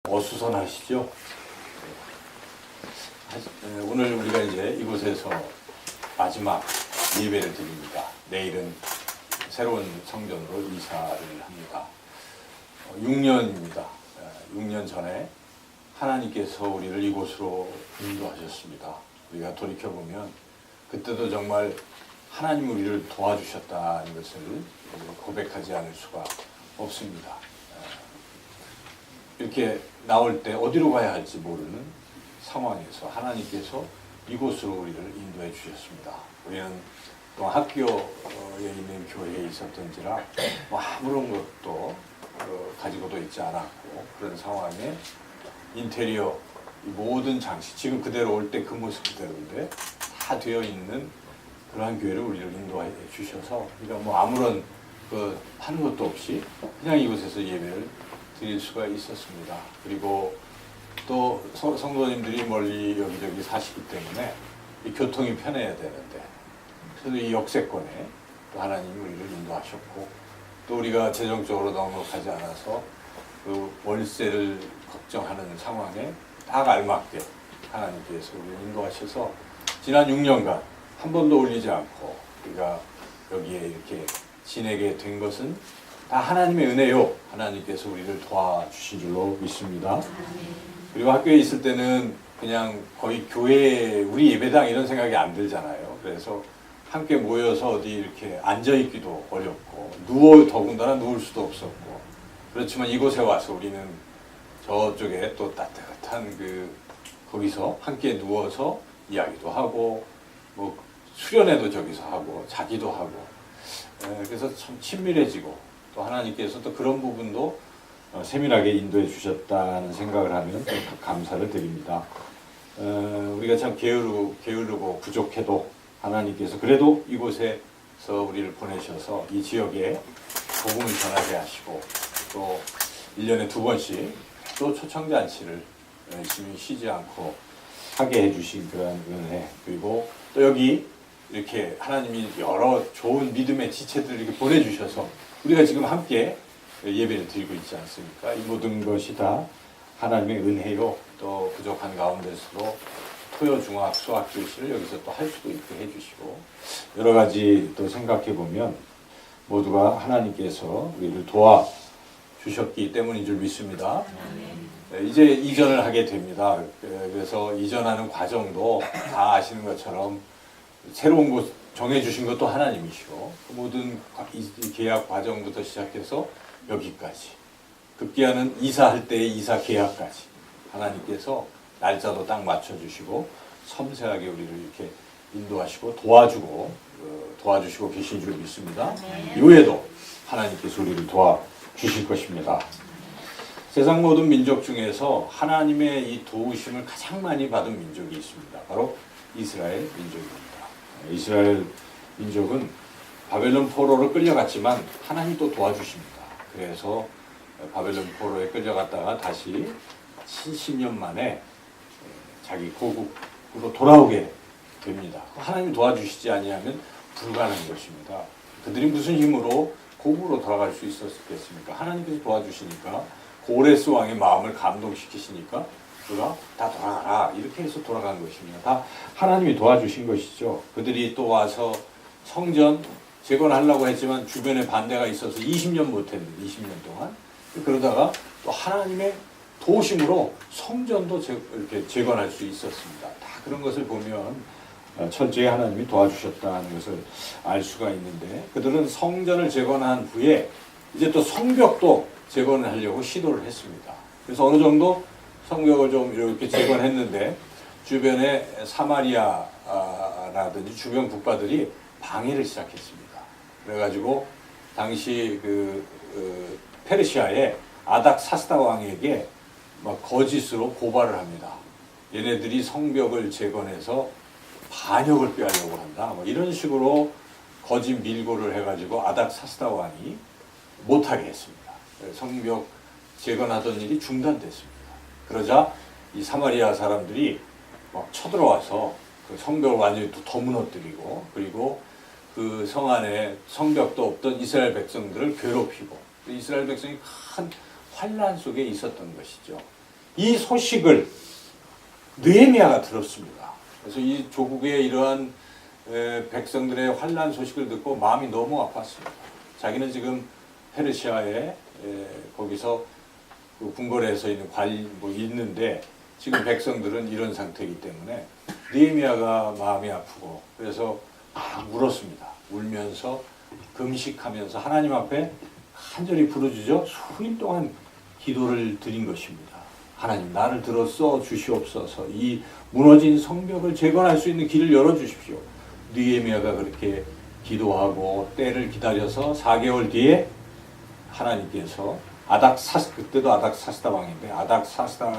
어수선하시죠? 오늘 우리가 이제 이곳에서 마지막 예배를 드립니다. 내일은 새로운 성전으로 이사를 합니다. 6년입니다. 6년 전에 하나님께서 우리를 이곳으로 인도하셨습니다. 우리가 돌이켜보면 그때도 정말 하나님 우리를 도와주셨다는 것을 고백하지 않을 수가 없습니다. 이렇게 나올 때 어디로 가야 할지 모르는 상황에서 하나님께서 이곳으로 우리를 인도해 주셨습니다. 우리는 또 학교에 있는 교회에 있었던지라 아무런 것도 가지고도 있지 않았고, 그런 상황에 인테리어 모든 장식 지금 그대로 올 때 그 모습 그대로인데 다 되어 있는 그러한 교회를 우리를 인도해 주셔서 우리가 아무런 하는 것도 없이 그냥 이곳에서 예배를 드릴 수가 있었습니다. 그리고 또 성도님들이 멀리 여기저기 사시기 때문에 이 교통이 편해야 되는데, 그래서 이 역세권에 또 하나님이 우리를 인도하셨고, 또 우리가 재정적으로 넉넉하지 않아서 그 월세를 걱정하는 상황에 딱 알맞게 하나님께서 우리를 인도하셔서 지난 6년간 한 번도 올리지 않고 우리가 여기에 이렇게 지내게 된 것은 다 하나님의 은혜요. 하나님께서 우리를 도와주신 줄로 믿습니다. 그리고 학교에 있을 때는 그냥 거의 교회, 우리 예배당 이런 생각이 안 들잖아요. 그래서 함께 모여서 어디 이렇게 앉아있기도 어렵고, 더군다나 누울 수도 없었고, 그렇지만 이곳에 와서 우리는 저쪽에 또 따뜻한 거기서 함께 누워서 이야기도 하고, 수련회도 저기서 하고, 자기도 하고, 그래서 참 친밀해지고, 또 하나님께서 또 그런 부분도 세밀하게 인도해 주셨다는 생각을 하면 감사를 드립니다. 우리가 참 게으르고 부족해도 하나님께서 그래도 이곳에서 우리를 보내셔서 이 지역에 복음을 전하게 하시고, 또 1년에 2번씩 또 초청잔치를 열심히 쉬지 않고 하게 해주신 그런 은혜, 그리고 또 여기 이렇게 하나님이 여러 좋은 믿음의 지체들을 이렇게 보내주셔서 우리가 지금 함께 예배를 드리고 있지 않습니까? 이 모든 것이 다 하나님의 은혜요. 또 부족한 가운데서도 토요, 중학, 수학 교실을 여기서 또 할 수도 있게 해주시고, 여러 가지 또 생각해 보면 모두가 하나님께서 우리를 도와주셨기 때문인 줄 믿습니다. 이제 이전을 하게 됩니다. 그래서 이전하는 과정도 다 아시는 것처럼 새로운 곳 정해주신 것도 하나님이시고, 모든 계약 과정부터 시작해서 여기까지, 급기야는 이사할 때의 이사 계약까지 하나님께서 날짜도 딱 맞춰주시고 섬세하게 우리를 이렇게 인도하시고 도와주시고 계신 줄 믿습니다. 이후에도 하나님께서 우리를 도와주실 것입니다. 세상 모든 민족 중에서 하나님의 이 도우심을 가장 많이 받은 민족이 있습니다. 바로 이스라엘 민족입니다. 이스라엘 민족은 바벨론 포로로 끌려갔지만 하나님 또 도와주십니다. 그래서 바벨론 포로에 끌려갔다가 다시 70년 만에 자기 고국으로 돌아오게 됩니다. 하나님 도와주시지 아니하면 불가능한 것입니다. 그들이 무슨 힘으로 고국으로 돌아갈 수 있었겠습니까? 하나님께서 도와주시니까, 고레스 왕의 마음을 감동시키시니까 그가 다 돌아가라 이렇게 해서 돌아간 것입니다. 다 하나님이 도와주신 것이죠. 그들이 또 와서 성전 재건하려고 했지만 주변에 반대가 있어서 20년 못했는데, 20년 동안 그러다가 또 하나님의 도우심으로 성전도 이렇게 재건할 수 있었습니다. 다 그런 것을 보면 철저히 하나님이 도와주셨다는 것을 알 수가 있는데, 그들은 성전을 재건한 후에 이제 또 성벽도 재건을 하려고 시도를 했습니다. 그래서 어느 정도 성벽을 좀 이렇게 재건했는데 주변에 사마리아라든지 주변 국가들이 방해를 시작했습니다. 그래가지고 당시 페르시아의 아닥사스다 왕에게 거짓으로 고발을 합니다. 얘네들이 성벽을 재건해서 반역을 꾀하려고 한다. 이런 식으로 거짓 밀고를 해가지고 아닥사스다 왕이 못하게 했습니다. 성벽 재건하던 일이 중단됐습니다. 그러자 이 사마리아 사람들이 막 쳐들어와서 그 성벽을 완전히 더 무너뜨리고, 그리고 그 성 안에 성벽도 없던 이스라엘 백성들을 괴롭히고, 이스라엘 백성이 큰 환난 속에 있었던 것이죠. 이 소식을 느헤미야가 들었습니다. 그래서 이 조국의 이러한 백성들의 환난 소식을 듣고 마음이 너무 아팠습니다. 자기는 지금 페르시아에 거기서 그 궁궐에서 있는 있는데 지금 백성들은 이런 상태이기 때문에 느헤미야가 마음이 아프고 그래서 막 울었습니다. 울면서 금식하면서 하나님 앞에 간절히 부르짖어 수일 동안 기도를 드린 것입니다. 하나님 나를 들어 써 주시옵소서. 이 무너진 성벽을 재건할 수 있는 길을 열어주십시오. 느헤미야가 그렇게 기도하고 때를 기다려서 4개월 뒤에 하나님께서 그때도 아닥사스다 왕인데 아닥사스다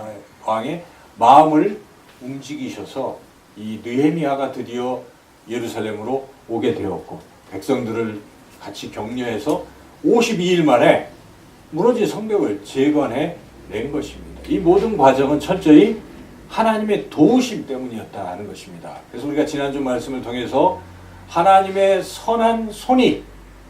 왕의 마음을 움직이셔서 이 느헤미야가 드디어 예루살렘으로 오게 되었고 백성들을 같이 격려해서 52일 만에 무너진 성벽을 재건해 낸 것입니다. 이 모든 과정은 철저히 하나님의 도우심 때문이었다는 것입니다. 그래서 우리가 지난주 말씀을 통해서 하나님의 선한 손이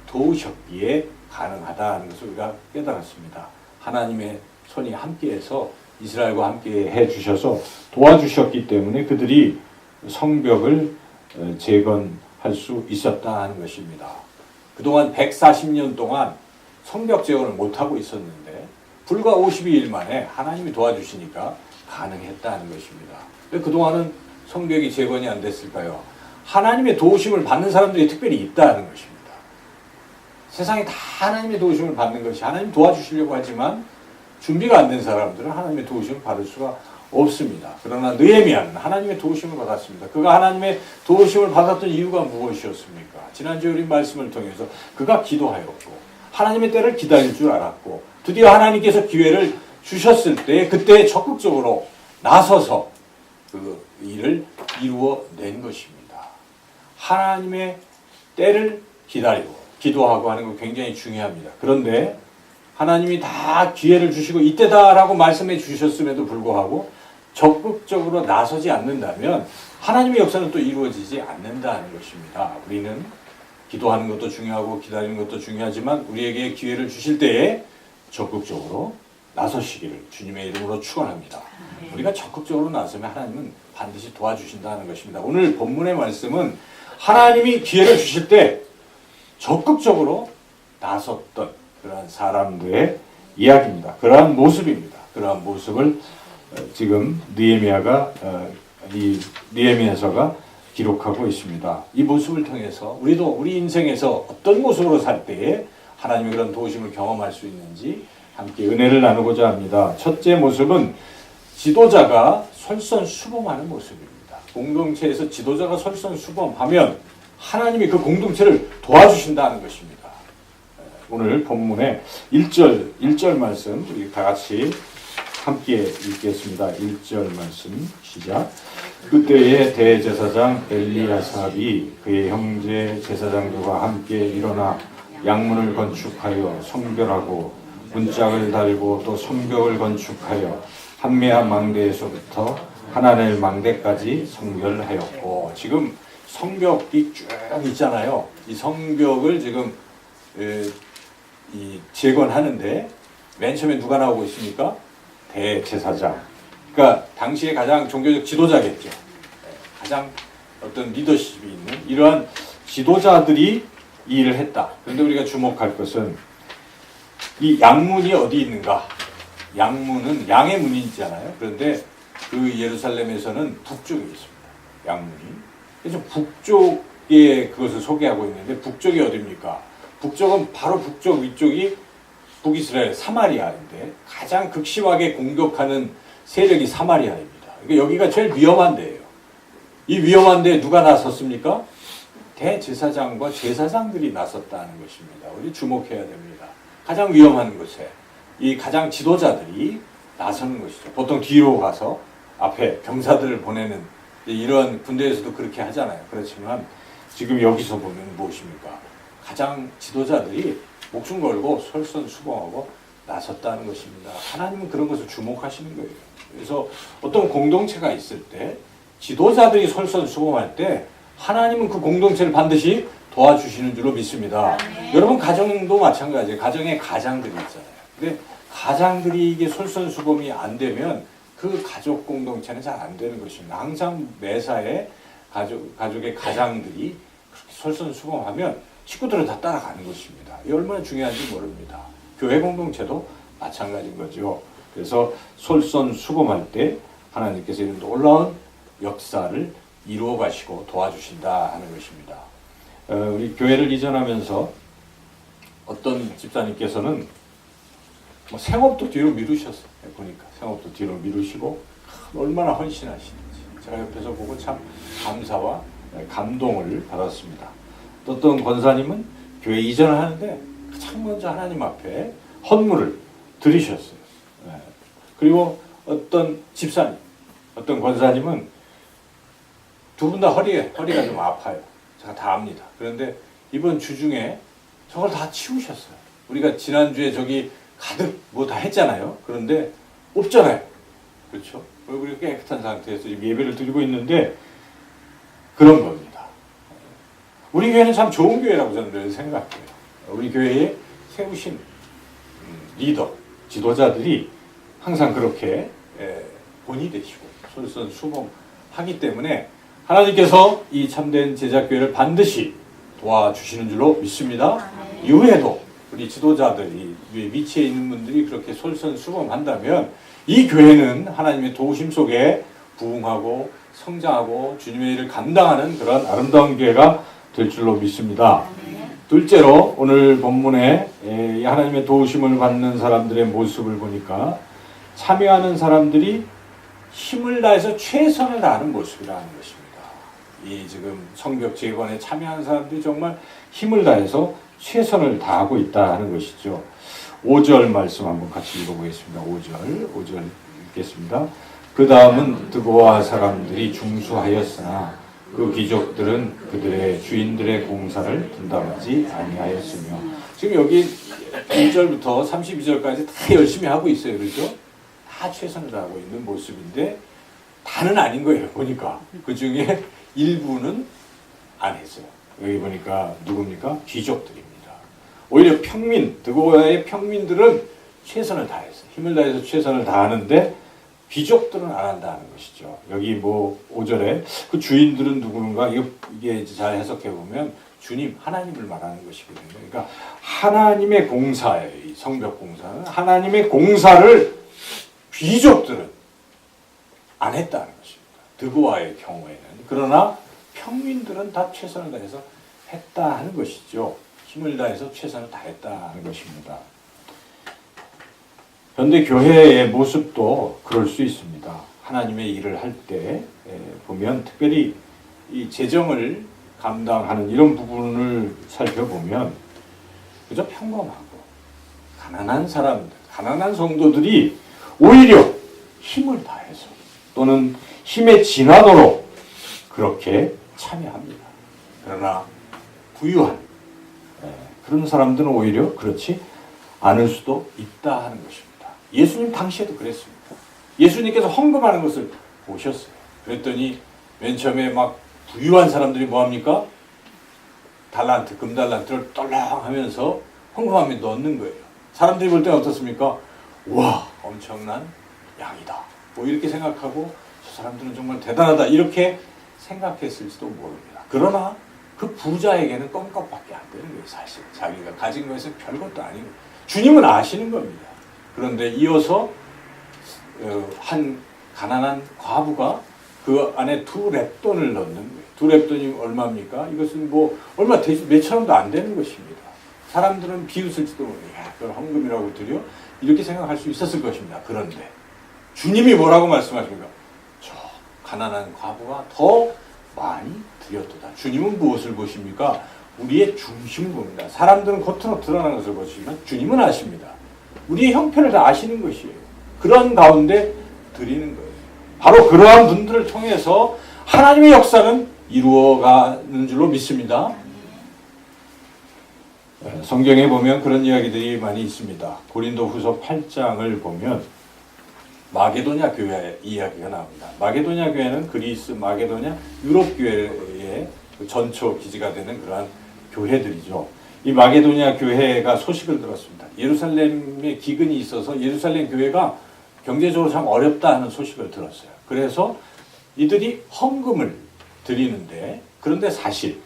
도우셨기에 가능하다는 것을 우리가 깨달았습니다. 하나님의 손이 함께해서 이스라엘과 함께 해주셔서 도와주셨기 때문에 그들이 성벽을 재건할 수 있었다는 것입니다. 그동안 140년 동안 성벽 재건을 못하고 있었는데 불과 52일 만에 하나님이 도와주시니까 가능했다는 것입니다. 왜 그동안은 성벽이 재건이 안 됐을까요? 하나님의 도우심을 받는 사람들이 특별히 있다는 것입니다. 세상에 다 하나님의 도우심을 받는 것이 하나님 도와주시려고 하지만 준비가 안 된 사람들은 하나님의 도우심을 받을 수가 없습니다. 그러나 느헤미야는 하나님의 도우심을 받았습니다. 그가 하나님의 도우심을 받았던 이유가 무엇이었습니까? 지난주에 우리 말씀을 통해서 그가 기도하였고 하나님의 때를 기다릴 줄 알았고 드디어 하나님께서 기회를 주셨을 때 그때 적극적으로 나서서 그 일을 이루어낸 것입니다. 하나님의 때를 기다리고 기도하고 하는 거 굉장히 중요합니다. 그런데 하나님이 다 기회를 주시고 이때다라고 말씀해 주셨음에도 불구하고 적극적으로 나서지 않는다면 하나님의 역사는 또 이루어지지 않는다는 것입니다. 우리는 기도하는 것도 중요하고 기다리는 것도 중요하지만 우리에게 기회를 주실 때에 적극적으로 나서시기를 주님의 이름으로 축원합니다. 우리가 적극적으로 나서면 하나님은 반드시 도와주신다는 것입니다. 오늘 본문의 말씀은 하나님이 기회를 주실 때 적극적으로 나섰던 그러한 사람들의 이야기입니다. 그러한 모습입니다. 그러한 모습을 지금 느헤미야가 이 느헤미야서가 기록하고 있습니다. 이 모습을 통해서 우리도 우리 인생에서 어떤 모습으로 살 때에 하나님의 그런 도우심을 경험할 수 있는지 함께 은혜를 나누고자 합니다. 첫째 모습은 지도자가 솔선수범하는 모습입니다. 공동체에서 지도자가 솔선수범하면 하나님이 그 공동체를 도와주신다는 것입니다. 오늘 본문의 1절 말씀 우리 다 같이 함께 읽겠습니다. 1절 말씀 시작. 그때에 대제사장 엘리야삽이 그의 형제 제사장들과 함께 일어나 양문을 건축하여 성별하고 문짝을 달고 또 성벽을 건축하여 한메아 망대에서부터 하나넬 망대까지 성별하였고 지금 성벽이 쭉 있잖아요. 이 성벽을 지금 이 재건하는데 맨 처음에 누가 나오고 있습니까? 대제사장. 그러니까 당시에 가장 종교적 지도자겠죠. 가장 어떤 리더십이 있는 이러한 지도자들이 이 일을 했다. 그런데 우리가 주목할 것은 이 양문이 어디 있는가? 양문은 양의 문이 있잖아요. 그런데 그 예루살렘에서는 북쪽에 있습니다. 양문이. 그래서 북쪽에 그것을 소개하고 있는데 북쪽이 어디입니까? 북쪽은 바로 북쪽 위쪽이 북이스라엘 사마리아인데 가장 극심하게 공격하는 세력이 사마리아입니다. 그러니까 여기가 제일 위험한 데예요. 이 위험한 데에 누가 나섰습니까? 대제사장과 제사장들이 나섰다는 것입니다. 우리 주목해야 됩니다. 가장 위험한 곳에 이 가장 지도자들이 나서는 것이죠. 보통 뒤로 가서 앞에 병사들을 보내는 이런 군대에서도 그렇게 하잖아요. 그렇지만 지금 여기서 보면 무엇입니까? 가장 지도자들이 목숨 걸고 솔선수범하고 나섰다는 것입니다. 하나님은 그런 것을 주목하시는 거예요. 그래서 어떤 공동체가 있을 때 지도자들이 솔선수범할 때 하나님은 그 공동체를 반드시 도와주시는 줄로 믿습니다. 여러분 가정도 마찬가지예요. 가정에 가장들이 있잖아요. 근데 가장들이 이게 솔선수범이 안 되면 그 가족 공동체는 잘 안 되는 것입니다. 항상 매사에 가족의 가장들이 그렇게 솔선수범하면 식구들은 다 따라가는 것입니다. 이 얼마나 중요한지 모릅니다. 교회 공동체도 마찬가지인 거죠. 그래서 솔선수범할 때 하나님께서 이런 놀라운 역사를 이루어 가시고 도와주신다 하는 것입니다. 우리 교회를 이전하면서 어떤 집사님께서는 생업도 뒤로 미루셨어요. 보니까 생업도 뒤로 미루시고 얼마나 헌신하시는지 제가 옆에서 보고 참 감사와 감동을 받았습니다. 또 어떤 권사님은 교회 이전을 하는데 가장 먼저 하나님 앞에 헌물을 드리셨어요. 그리고 어떤 집사님, 어떤 권사님은 두 분 다 허리가 좀 아파요. 제가 다 압니다. 그런데 이번 주 중에 저걸 다 치우셨어요. 우리가 지난주에 저기 가득 뭐 다 했잖아요. 그런데 없잖아요. 그렇죠? 얼굴이 깨끗한 상태에서 지금 예배를 드리고 있는데 그런 겁니다. 우리 교회는 참 좋은 교회라고 저는 생각해요. 우리 교회에 세우신 리더, 지도자들이 항상 그렇게 본이 되시고 솔선수범하기 때문에 하나님께서 이 참된 제자교회를 반드시 도와주시는 줄로 믿습니다. 이후에도 우리 지도자들이 위치에 있는 분들이 그렇게 솔선수범한다면 이 교회는 하나님의 도우심 속에 부흥하고 성장하고 주님의 일을 감당하는 그런 아름다운 교회가 될 줄로 믿습니다. 둘째로 오늘 본문에 하나님의 도우심을 받는 사람들의 모습을 보니까 참여하는 사람들이 힘을 다해서 최선을 다하는 모습이라는 것입니다. 이 지금 성벽 재건에 참여하는 사람들이 정말 힘을 다해서 최선을 다하고 있다 하는 것이죠. 5절 말씀 한번 같이 읽어보겠습니다. 5절 읽겠습니다. 그 다음은 드고아 사람들이 중수하였으나 그 귀족들은 그들의 주인들의 공사를 분담하지 아니하였으며, 지금 여기 1절부터 32절까지 다 열심히 하고 있어요. 그렇죠? 다 최선을 다하고 있는 모습인데 다는 아닌 거예요. 보니까 그 중에 일부는 안 했어요. 여기 보니까 누굽니까? 귀족들입니다. 오히려 평민, 드고아의 평민들은 최선을 다해서 힘을 다해서 최선을 다하는데 귀족들은 안 한다는 것이죠. 여기 뭐 5절에 그 주인들은 누구인가? 이게 잘 해석해 보면 주님, 하나님을 말하는 것이거든요. 그러니까 하나님의 공사예요. 이 성벽 공사는 하나님의 공사를 귀족들은 안 했다는 것입니다. 드고아의 경우에는. 그러나 평민들은 다 최선을 다해서 했다 하는 것이죠. 힘을 다해서 최선을 다했다 하는 것입니다. 현대 교회의 모습도 그럴 수 있습니다. 하나님의 일을 할 때 보면 특별히 이 재정을 감당하는 이런 부분을 살펴보면 그저 평범하고 가난한 사람들, 가난한 성도들이 오히려 힘을 다해서 또는 힘에 진하도록 그렇게 참여합니다. 그러나 부유한 그런 사람들은 오히려 그렇지 않을 수도 있다 하는 것입니다. 예수님 당시에도 그랬습니다. 예수님께서 헌금하는 것을 보셨어요. 그랬더니 맨 처음에 막 부유한 사람들이 뭐합니까? 달란트, 금달란트를 떨렁하면서 헌금함에 넣는 거예요. 사람들이 볼 때는 어떻습니까? 와, 엄청난 양이다. 뭐 이렇게 생각하고 저 사람들은 정말 대단하다. 이렇게 생각했을지도 모릅니다. 그러나 그 부자에게는 껌값밖에 안 되는 거예요. 사실 자기가 가진 것은 별것도 아니고 주님은 아시는 겁니다. 그런데 이어서 한 가난한 과부가 그 안에 2렙돈을 넣는 거예요. 2렙돈이 얼마입니까? 이것은 뭐 얼마 되지 몇천 원도 안 되는 것입니다. 사람들은 비웃을지도 모르고 야, 그걸 헌금이라고 드려? 이렇게 생각할 수 있었을 것입니다. 그런데 주님이 뭐라고 말씀하십니까? 저 가난한 과부가 더 많이 드렸도다. 주님은 무엇을 보십니까? 우리의 중심을 봅니다. 사람들은 겉으로 드러나는 것을 보시지만 주님은 아십니다. 우리의 형편을 다 아시는 것이에요. 그런 가운데 드리는 거예요. 바로 그러한 분들을 통해서 하나님의 역사는 이루어가는 줄로 믿습니다. 성경에 보면 그런 이야기들이 많이 있습니다. 고린도후서 8장을 보면 마게도냐 교회 이야기가 나옵니다. 마게도냐 교회는 그리스, 마게도냐, 유럽 교회의 전초 기지가 되는 그러한 교회들이죠. 이 마게도냐 교회가 소식을 들었습니다. 예루살렘에 기근이 있어서 예루살렘 교회가 경제적으로 참 어렵다 하는 소식을 들었어요. 그래서 이들이 헌금을 드리는데, 그런데 사실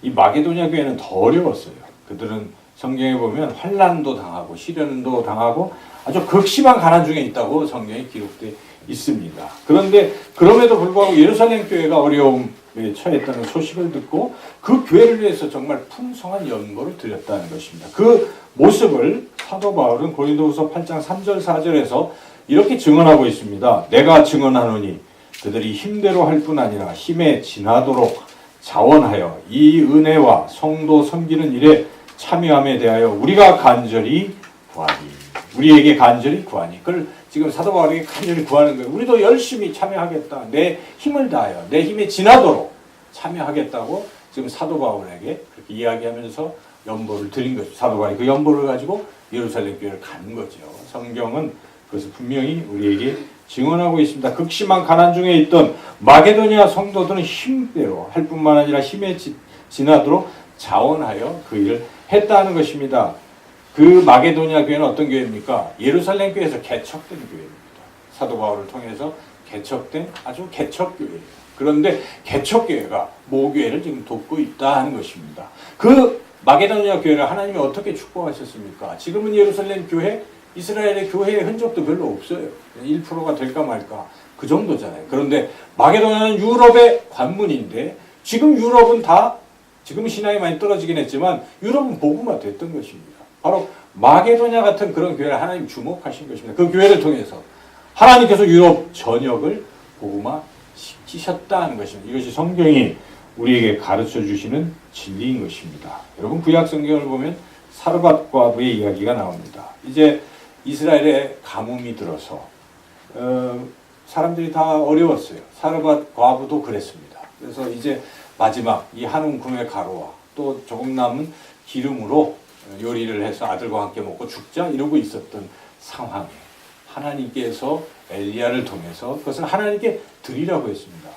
이 마게도냐 교회는 더 어려웠어요. 그들은 성경에 보면 환난도 당하고 시련도 당하고 아주 극심한 가난 중에 있다고 성경에 기록되어 있습니다. 그런데 그럼에도 불구하고 예루살렘 교회가 어려움에 처했다는 소식을 듣고 그 교회를 위해서 정말 풍성한 연보를 드렸다는 것입니다. 그 모습을 사도 바울은 고린도후서 8장 3절 4절에서 이렇게 증언하고 있습니다. 내가 증언하노니 그들이 힘대로 할 뿐 아니라 힘에 지나도록 자원하여 이 은혜와 성도 섬기는 일에 참여함에 대하여 우리가 간절히 구하니, 우리에게 간절히 구하니, 그걸 지금 사도 바울에게 간절히 구하는 거예요. 우리도 열심히 참여하겠다. 내 힘을 다하여 내 힘에 지나도록 참여하겠다고 지금 사도 바울에게 그렇게 이야기하면서 연보를 드린 거죠. 사도 바울이 그 연보를 가지고 예루살렘 교회를 간 거죠. 성경은 그것을 분명히 우리에게 증언하고 있습니다. 극심한 가난 중에 있던 마게도냐 성도들은 힘대로 할 뿐만 아니라 힘에 지나도록 자원하여 그 일을 했다는 것입니다. 그 마게도냐 교회는 어떤 교회입니까? 예루살렘 교회에서 개척된 교회입니다. 사도 바울을 통해서 개척된 아주 개척교회예요. 그런데 개척교회가 모교회를 지금 돕고 있다 하는 것입니다. 그 마게도냐 교회를 하나님이 어떻게 축복하셨습니까? 지금은 예루살렘 교회, 이스라엘의 교회의 흔적도 별로 없어요. 1%가 될까 말까 그 정도잖아요. 그런데 마게도냐는 유럽의 관문인데 지금 유럽은 다, 지금 신앙이 많이 떨어지긴 했지만 유럽은 복음화 됐던 것입니다. 바로 마게도냐 같은 그런 교회를 하나님 주목하신 것입니다. 그 교회를 통해서 하나님께서 유럽 전역을 복음화 시키셨다는 것입니다. 이것이 성경이 우리에게 가르쳐 주시는 진리인 것입니다. 여러분, 구약 성경을 보면 사르밧 과부의 이야기가 나옵니다. 이제 이스라엘에 가뭄이 들어서 사람들이 다 어려웠어요. 사르밧 과부도 그랬습니다. 그래서 이제 마지막 이 한 움큼의 가루와 또 조금 남은 기름으로 요리를 해서 아들과 함께 먹고 죽자 이러고 있었던 상황에 하나님께서 엘리야를 통해서 그것을 하나님께 드리라고 했습니다.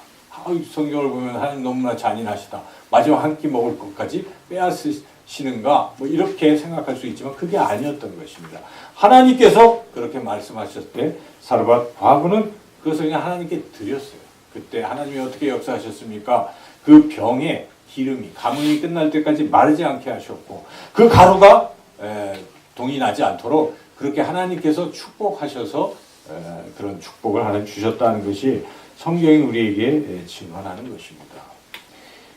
성경을 보면 하나님 너무나 잔인하시다. 마지막 한 끼 먹을 것까지 빼앗으시는가? 뭐 이렇게 생각할 수 있지만 그게 아니었던 것입니다. 하나님께서 그렇게 말씀하셨을 때 사르밧 과부는 그것을 그냥 하나님께 드렸어요. 그때 하나님이 어떻게 역사하셨습니까? 그 병에 기름이 가뭄이 끝날 때까지 마르지 않게 하셨고 그 가루가 동이 나지 않도록 그렇게 하나님께서 축복하셔서 그런 축복을 하나님 주셨다는 것이 성경이 우리에게 증언하는 것입니다.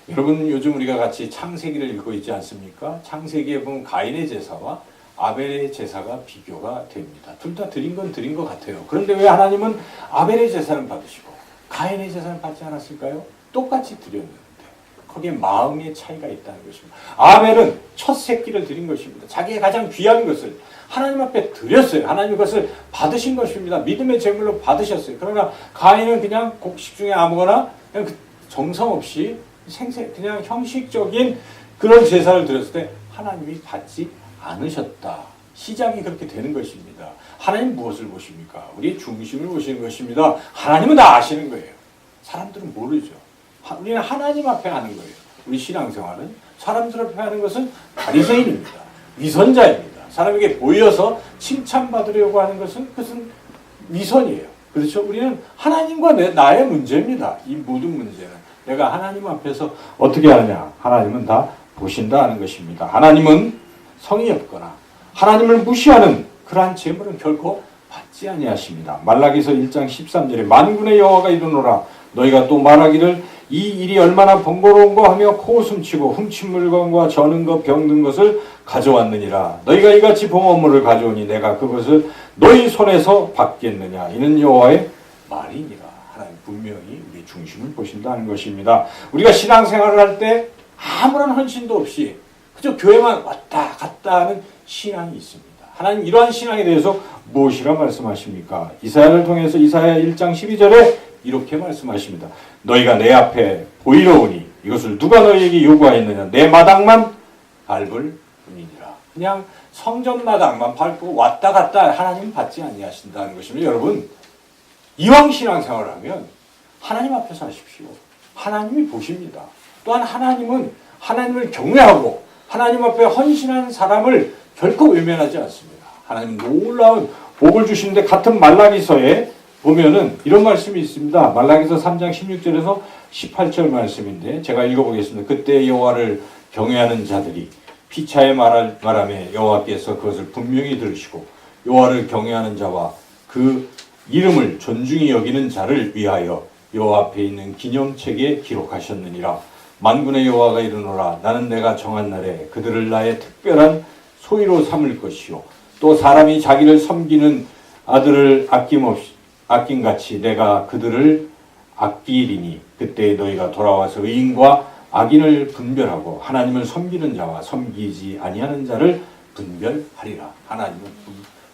여러분, 요즘 우리가 같이 창세기를 읽고 있지 않습니까? 창세기에 보면 가인의 제사와 아벨의 제사가 비교가 됩니다. 둘 다 드린 건 드린 것 같아요. 그런데 왜 하나님은 아벨의 제사는 받으시고 가인의 제사는 받지 않았을까요? 똑같이 드렸는데 거기에 마음의 차이가 있다는 것입니다. 아벨은 첫 새끼를 드린 것입니다. 자기의 가장 귀한 것을 하나님 앞에 드렸어요. 하나님 그것을 받으신 것입니다. 믿음의 제물로 받으셨어요. 그러나 가인은 그냥 곡식 중에 아무거나 그냥 정성 없이 그냥 형식적인 그런 제사를 드렸을 때 하나님이 받지 않으셨다. 시작이 그렇게 되는 것입니다. 하나님 무엇을 보십니까? 우리의 중심을 보시는 것입니다. 하나님은 다 아시는 거예요. 사람들은 모르죠. 우리는 하나님 앞에 하는 거예요. 우리 신앙생활은 사람들 앞에 하는 것은 바리새인입니다. 위선자입니다. 사람에게 보여서 칭찬받으려고 하는 것은 그것은 위선이에요. 그렇죠? 우리는 하나님과 나의 문제입니다. 이 모든 문제는 내가 하나님 앞에서 어떻게 하느냐? 하나님은 다 보신다는 것입니다. 하나님은 성이 없거나 하나님을 무시하는 그러한 재물은 결코 받지 아니하십니다. 말라기서 1장 13절에 만군의 여호와가 이르노라 너희가 또 말하기를 이 일이 얼마나 번거로운가 하며 코웃음치고 훔친 물건과 저는 것 병든 것을 가져왔느니라. 너희가 이같이 봉헌물을 가져오니 내가 그것을 너희 손에서 받겠느냐. 이는 여호와의 말이니라. 하나님 분명히 우리 중심을 보신다는 것입니다. 우리가 신앙생활을 할 때 아무런 헌신도 없이 그저 교회만 왔다 갔다 하는 신앙이 있습니다. 하나님 이러한 신앙에 대해서 무엇이라 말씀하십니까? 이사야를 통해서 이사야 1장 12절에 이렇게 말씀하십니다. 너희가 내 앞에 보이러 오니 이것을 누가 너희에게 요구하였느냐? 내 마당만 밟을 뿐이니라. 그냥 성전 마당만 밟고 왔다 갔다 하나님은 받지 아니하신다는 것입니다. 여러분, 이왕 신앙생활을 하면 하나님 앞에서 하십시오. 하나님이 보십니다. 또한 하나님은 하나님을 경외하고 하나님 앞에 헌신한 사람을 결코 외면하지 않습니다. 하나님 놀라운 복을 주시는데 같은 말라기서에 보면은 이런 말씀이 있습니다. 말라기서 3장 16절에서 18절 말씀인데 제가 읽어보겠습니다. 그때 여호와를 경외하는 자들이 피차에 말하며 여호와께서 그것을 분명히 들으시고 여호와를 경외하는 자와 그 이름을 존중히 여기는 자를 위하여 여호와 앞에 있는 기념책에 기록하셨느니라. 만군의 여호와가 이르노라. 나는 내가 정한 날에 그들을 나의 특별한 소유로 삼을 것이요 또 사람이 자기를 섬기는 아들을 아낌같이 내가 그들을 아끼리니 그때 너희가 돌아와서 의인과 악인을 분별하고 하나님을 섬기는 자와 섬기지 아니하는 자를 분별하리라. 하나님은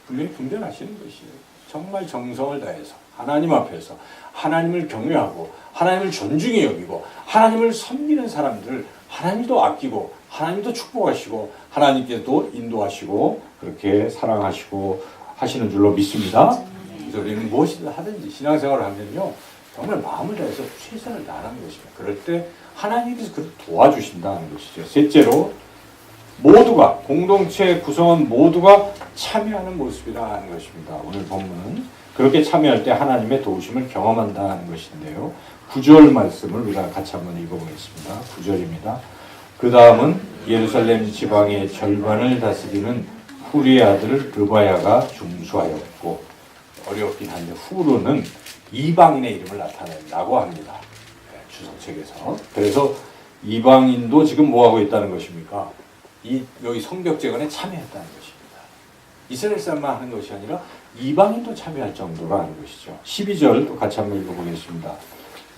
분명히 분별하시는 것이에요. 정말 정성을 다해서 하나님 앞에서 하나님을 경외하고 하나님을 존중히 여기고 하나님을 섬기는 사람들을 하나님도 아끼고 하나님도 축복하시고 하나님께도 인도하시고 그렇게 사랑하시고 하시는 줄로 믿습니다. 그래서 우리는 무엇이든 하든지 신앙생활을 하면요 정말 마음을 다해서 최선을 다하는 것입니다. 그럴 때 하나님께서 그를 도와주신다는 것이죠. 셋째로 모두가 공동체 구성원 모두가 참여하는 모습이라는 것입니다. 오늘 본문은 그렇게 참여할 때 하나님의 도우심을 경험한다는 것인데요. 9절 말씀을 우리가 같이 한번 읽어보겠습니다. 9절입니다. 그 다음은 예루살렘 지방의 절반을 다스리는 후리의 아들 르바야가 중수하였고 어렵긴 한데 후르는 이방인의 이름을 나타낸다고 합니다. 주석책에서. 그래서 이방인도 지금 뭐하고 있다는 것입니까? 여기 성벽재건에 참여했다는 것입니다. 이스라엘 사람만 하는 것이 아니라 이방인도 참여할 정도라는 것이죠. 12절 또 같이 한번 읽어보겠습니다.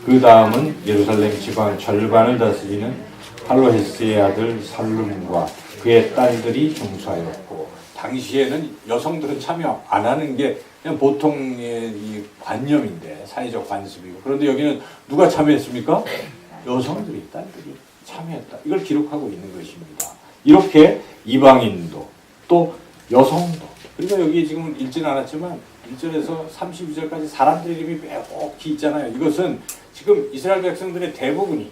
그 다음은 예루살렘 지방 절반을 다스리는 할로헤스의 아들 살룸과 그의 딸들이 중수하였고 당시에는 여성들은 참여 안 하는 게 그냥 보통의 이 관념인데 사회적 관습이고 그런데 여기는 누가 참여했습니까? 여성들이 딸들이 참여했다. 이걸 기록하고 있는 것입니다. 이렇게 이방인도 또 여성도 그러니까 여기 지금 읽지는 않았지만 1절에서 32절까지 사람들 이름이 빼곡히 있잖아요. 이것은 지금 이스라엘 백성들의 대부분이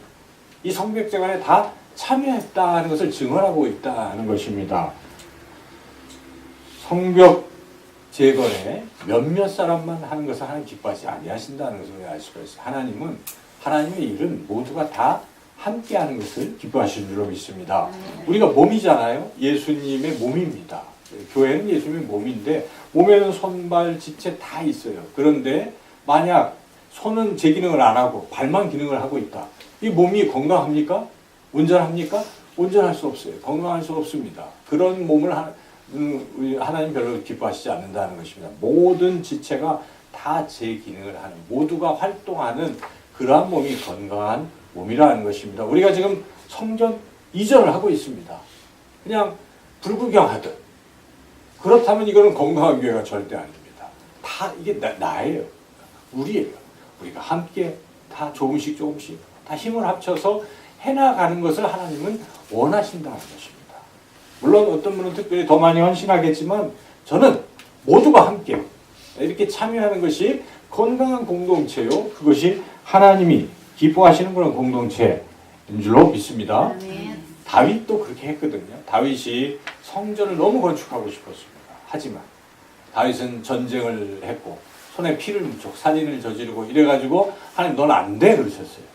이 성벽재건에 다 참여했다는 것을 증언하고 있다는 것입니다. 성벽 재건에 몇몇 사람만 하는 것을 하나님 기뻐하지 아니하신다는 것을 알 수가 있어요. 하나님은 하나님의 일은 모두가 다 함께 하는 것을 기뻐하시는 줄로 믿습니다. 우리가 몸이잖아요. 예수님의 몸입니다. 교회는 예수님의 몸인데 몸에는 손발 지체 다 있어요. 그런데 만약 손은 제 기능을 안 하고 발만 기능을 하고 있다. 이 몸이 건강합니까? 온전합니까? 온전할 수 없어요. 건강할 수 없습니다. 그런 몸을 하나님 별로 기뻐하시지 않는다는 것입니다. 모든 지체가 다 제 기능을 하는 모두가 활동하는 그러한 몸이 건강한 몸이라는 것입니다. 우리가 지금 성전 이전을 하고 있습니다. 그냥 불구경하듯. 그렇다면 이거는 건강한 교회가 절대 아닙니다. 다 이게 나예요. 우리예요. 우리가 함께 다 조금씩 다 힘을 합쳐서 해나가는 것을 하나님은 원하신다는 것입니다. 물론 어떤 분은 특별히 더 많이 헌신하겠지만 저는 모두가 함께 이렇게 참여하는 것이 건강한 공동체요. 그것이 하나님이 기뻐하시는 그런 공동체인 줄로 믿습니다. 다윗도 그렇게 했거든요. 다윗이 성전을 너무 건축하고 싶었습니다. 하지만 다윗은 전쟁을 했고 손에 피를 묻혀 살인을 저지르고 이래가지고 하나님 넌 안 돼 그러셨어요.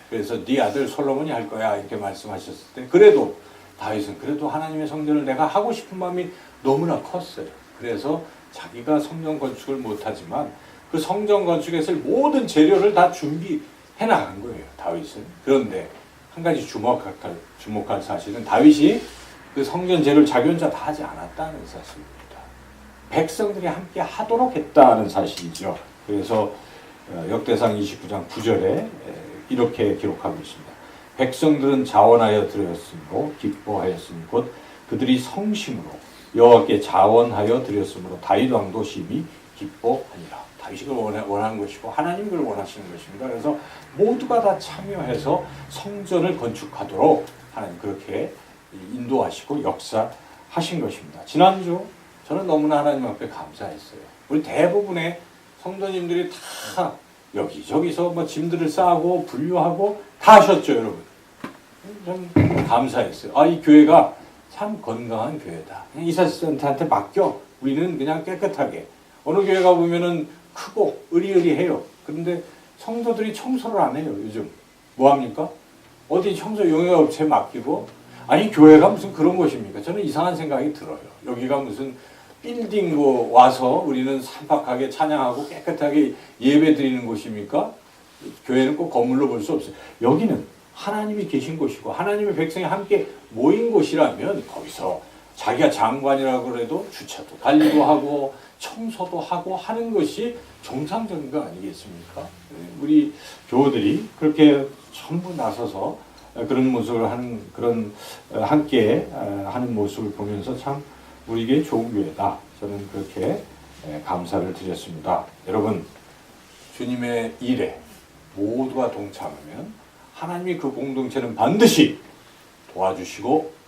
그래서 네 아들 솔로몬이 할 거야 이렇게 말씀하셨을 때 그래도 다윗은 그래도 하나님의 성전을 내가 하고 싶은 마음이 너무나 컸어요. 그래서 자기가 성전 건축을 못하지만 그 성전 건축에 쓸 모든 재료를 다 준비해 나간 거예요. 다윗은. 그런데 한 가지 주목할 사실은 다윗이 그 성전 재료를 자기 혼자 다 하지 않았다는 사실입니다. 백성들이 함께 하도록 했다는 사실이죠. 그래서 역대상 29장 9절에 이렇게 기록하고 있습니다. 백성들은 자원하여 드렸으므로 기뻐하였으니 곧 그들이 성심으로 여호와께 자원하여 드렸으므로 다윗 왕도 심히 기뻐하니라. 다윗이 그걸 원하는 것이고 하나님이 그걸 원하시는 것입니다. 그래서 모두가 다 참여해서 성전을 건축하도록 하나님 그렇게 인도하시고 역사하신 것입니다. 지난주 저는 너무나 하나님 앞에 감사했어요. 우리 대부분의 성도님들이 다 여기저기서 뭐 짐들을 싸고 분류하고 다 하셨죠, 여러분. 좀 감사했어요. 아, 이 교회가 참 건강한 교회다. 그냥 이사센터한테 맡겨. 우리는 그냥 깨끗하게 어느 교회 가 보면은 크고 으리으리해요. 그런데 성도들이 청소를 안 해요. 요즘 뭐합니까? 어디 청소 용역업체 맡기고, 아니 교회가 무슨 그런 곳입니까? 저는 이상한 생각이 들어요. 여기가 무슨 빌딩 뭐 와서 우리는 산박하게 찬양하고 깨끗하게 예배 드리는 곳입니까? 교회는 꼭 건물로 볼 수 없어요. 여기는 하나님이 계신 곳이고 하나님의 백성이 함께 모인 곳이라면 거기서 자기가 장관이라고 그래도 주차도 관리도 하고 청소도 하고 하는 것이 정상적인 거 아니겠습니까? 우리 교우들이 그렇게 전부 나서서 그런 모습을 하는, 그런 함께 하는 모습을 보면서 참 우리에게 좋은 교회다. 저는 그렇게 감사를 드렸습니다. 여러분, 주님의 일에 모두가 동참하면 하나님이 그 공동체는 반드시 도와주시고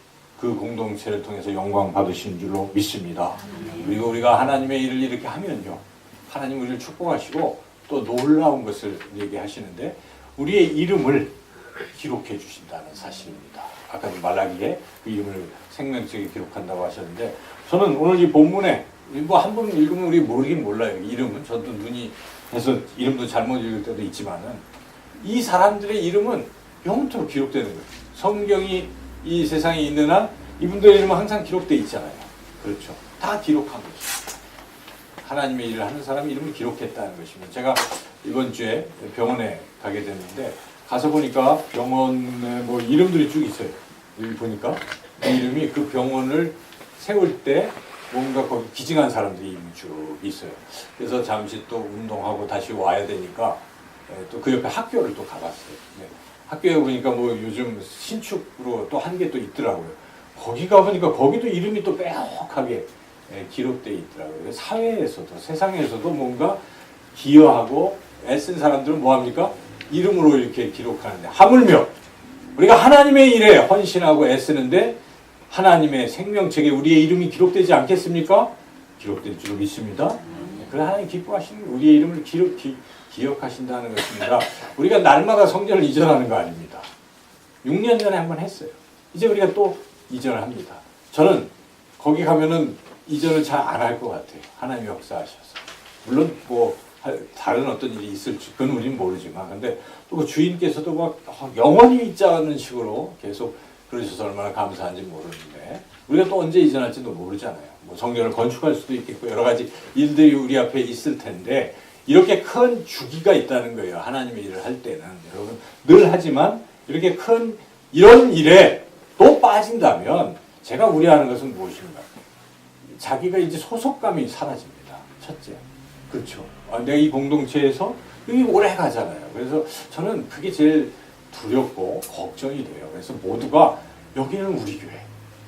그 공동체를 통해서 영광 받으신 줄로 믿습니다. 그리고 우리가 하나님의 일을 이렇게 하면요, 하나님 우리를 축복하시고 또 놀라운 것을 얘기하시는데 우리의 이름을 기록해 주신다는 사실입니다. 아까도 말라기에 그 이름을 생명책에 기록한다고 하셨는데, 저는 오늘 이 본문에 뭐 한 번 읽으면 우리 모르긴 몰라요. 이름은 저도 눈이 해서 이름도 잘못 읽을 때도 있지만은 이 사람들의 이름은 영원토록 기록되는 거예요. 성경이 이 세상에 있는 한 이분들의 이름은 항상 기록되어 있잖아요. 그렇죠. 다 기록한 거죠. 하나님의 일을 하는 사람의 이름을 기록했다는 것입니다. 제가 이번 주에 병원에 가게 됐는데 가서 보니까 병원에 뭐 이름들이 쭉 있어요. 여기 보니까 그 이름이 그 병원을 세울 때 뭔가 거기 기증한 사람들이 이름이 쭉 있어요. 그래서 잠시 또 운동하고 다시 와야 되니까 또 그 옆에 학교를 또 가봤어요. 네. 학교에 보니까 뭐 요즘 신축으로 또 한 개 또 있더라고요. 거기 가보니까 거기도 이름이 또 빼곡하게 기록되어 있더라고요. 사회에서도 세상에서도 뭔가 기여하고 애쓴 사람들은 뭐합니까? 이름으로 이렇게 기록하는데, 하물며 우리가 하나님의 일에 헌신하고 애쓰는데 하나님의 생명책에 우리의 이름이 기록되지 않겠습니까? 기록될 줄 믿습니다. 그래 하나님 기뻐하시는 우리의 이름을 기억하신다는 것입니다. 우리가 날마다 성전을 이전하는 거 아닙니다. 6년 전에 한번 했어요. 이제 우리가 또 이전을 합니다. 저는 거기 가면은 이전을 잘 안 할 것 같아요. 하나님이 역사하셔서. 물론 뭐 다른 어떤 일이 있을지 그건 우리는 모르지만, 근데 또 그 주인께서도 막 영원히 있자는 식으로 계속 그러셔서 얼마나 감사한지 모르는데, 우리가 또 언제 이전할지도 모르잖아요. 뭐 성전을 건축할 수도 있겠고 여러 가지 일들이 우리 앞에 있을 텐데, 이렇게 큰 주기가 있다는 거예요. 하나님의 일을 할 때는. 여러분 늘 하지만 이렇게 큰 이런 일에 또 빠진다면 제가 우려하는 것은 무엇인가? 자기가 이제 소속감이 사라집니다. 첫째. 그렇죠. 내가 이 공동체에서 여기 오래 가잖아요. 그래서 저는 그게 제일 두렵고 걱정이 돼요. 그래서 모두가 여기는 우리 교회,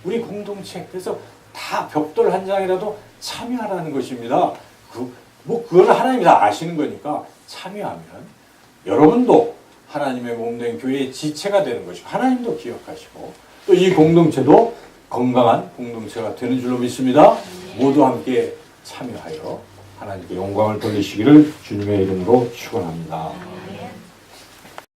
우리 공동체, 그래서 다 벽돌 한 장이라도 참여하라는 것입니다. 그거는 하나님이 다 아시는 거니까 참여하면 여러분도 하나님의 몸된 교회의 지체가 되는 것이고 하나님도 기억하시고 또 이 공동체도 건강한 공동체가 되는 줄로 믿습니다. 모두 함께 참여하여 하나님께 영광을 돌리시기를 주님의 이름으로 축원합니다.